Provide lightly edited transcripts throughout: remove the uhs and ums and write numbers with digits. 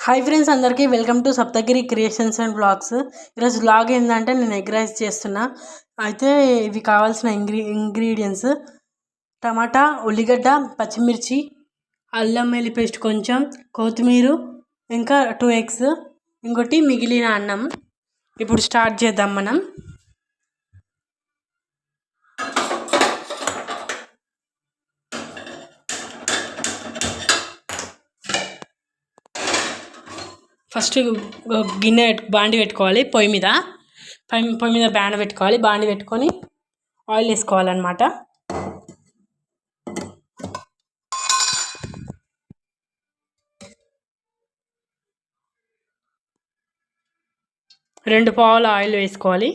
Hi friends, అందరికీ welcome to Saptagiri creations and blogs. ఈరోజు blog ఏంటంటే నేను ఎగ్ రైస్ చేస్తున్నా. అయితే ఇవి కావాల్సిన ఇంగ్రీడియంట్స్: టమాటా, ఉల్లిగడ్డ, పచ్చిమిర్చి, అల్లం వెల్లుల్లి పేస్ట్ కొంచెం, కొత్తిమీర, ఇంకా 2 ఎగ్స్, ఇంకోటి మిగిలిన అన్నం. ఇప్పుడు స్టార్ట్ చేద్దాం మనం. ఫస్ట్ గిన్నె బాండి పెట్టుకోవాలి. పొయ్యి మీద బాండి పెట్టుకోవాలి. బాండి పెట్టుకొని ఆయిల్ వేసుకోవాలన్నమాట. రెండు పావుల ఆయిల్ వేసుకోవాలి.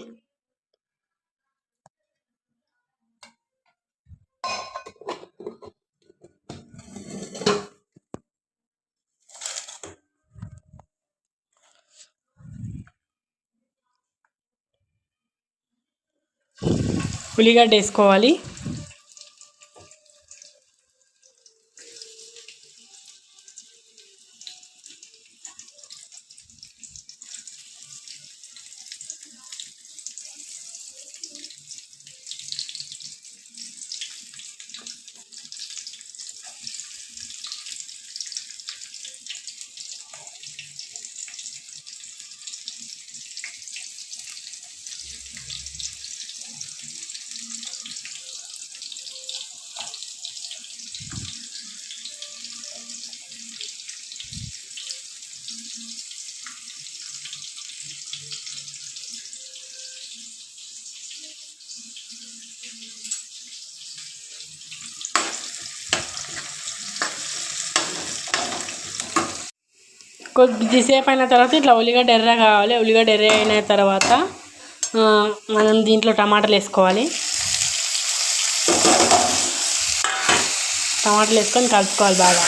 ఉల్లిగడ్డ వేసుకోవాలి. కొద్దిసేపు అయిన తర్వాత ఇట్లా ఉల్లిగడ్డ ఎర్ర కావాలి. ఉల్లిగడ్డ ఎర్ర అయిన తర్వాత మనం దీంట్లో టమాటాలు వేసుకోవాలి. టమాటాలు వేసుకొని కలుపుకోవాలి బాగా.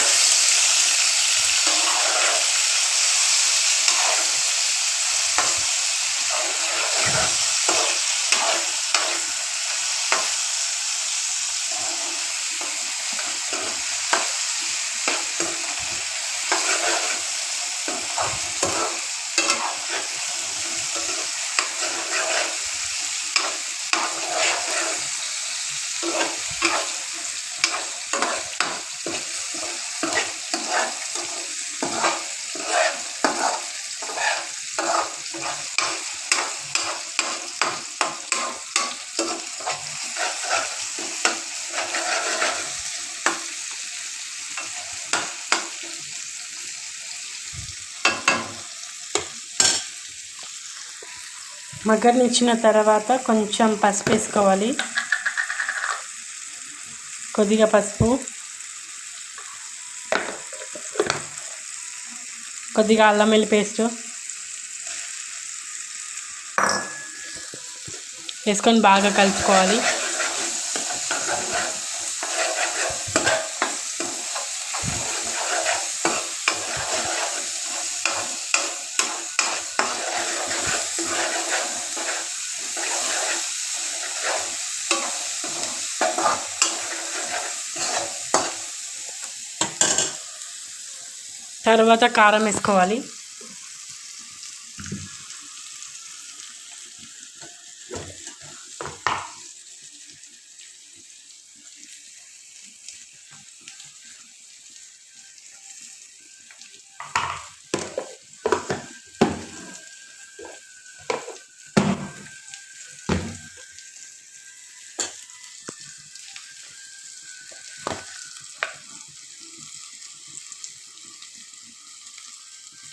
మగ్గనిచ్చిన తర్వాత కొంచెం పసుపు వేసుకోవాలి. కొద్దిగా పసుపు, కొద్దిగా అల్లం వెల్లుల్లి పేస్ట్ వేసుకొని బాగా కలుపుకోవాలి. తర్వాత కారం వేసుకోవాలి.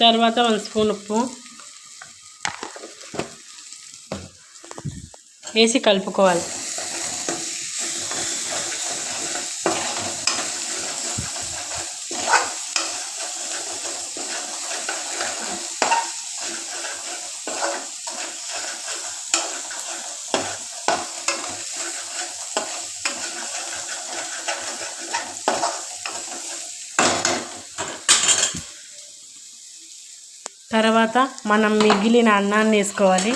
తర్వాత 1 స్పూన్ ఉప్పు వేసి కలుపుకోవాలి. తర్వాత మనం మిగిలిన అన్నాన్ని వేసుకోవాలి.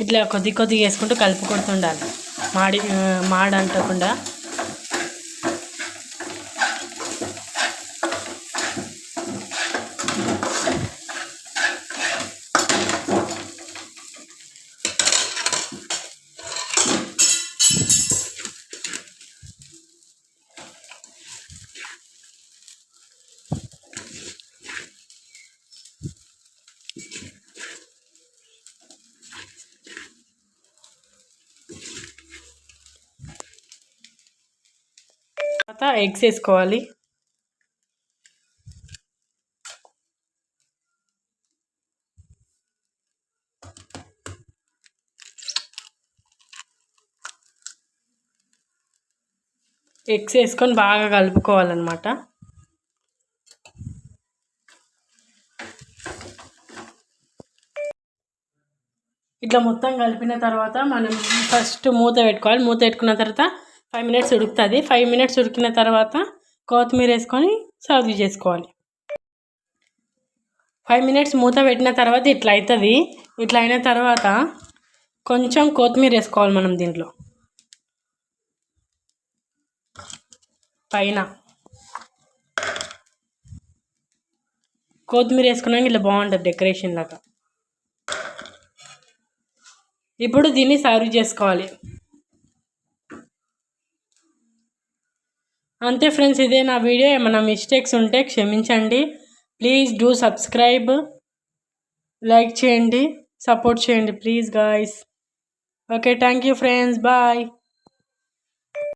ఇట్లా కొద్దిగా వేసుకుంటూ కలుపుకుంటుండాలి, మాడంటకుండా. తర్వాత ఎగ్స్ వేసుకోవాలి. ఎగ్స్ వేసుకొని బాగా కలుపుకోవాలన్నమాట. ఇట్లా మొత్తం కలిపిన తర్వాత మనం ఫస్ట్ మూత పెట్టుకోవాలి. మూత పెట్టుకున్న తర్వాత 5 minutes ఉడుకుతుంది. 5 minutes ఉడికిన తర్వాత కొత్తిమీర వేసుకొని సర్వ్ చేసుకోవాలి. 5 minutes మూత పెట్టిన తర్వాత ఇట్లా అవుతుంది. ఇట్లా అయిన తర్వాత కొంచెం కొత్తిమీర వేసుకోవాలి మనం దీంట్లో పైన. కొత్తిమీర వేసుకున్నాక ఇట్లా బాగుంటుంది డెకరేషన్ లాగా. ఇప్పుడు దీన్ని సర్వ్ చేసుకోవాలి. అంతే ఫ్రెండ్స్, ఇదే నా వీడియో. ఏమైనా మిస్టేక్స్ ఉంటే క్షమించండి. ప్లీజ్ డూ సబ్స్క్రైబ్, లైక్ చేయండి, సపోర్ట్ చేయండి please guys. Okay, thank you friends, bye.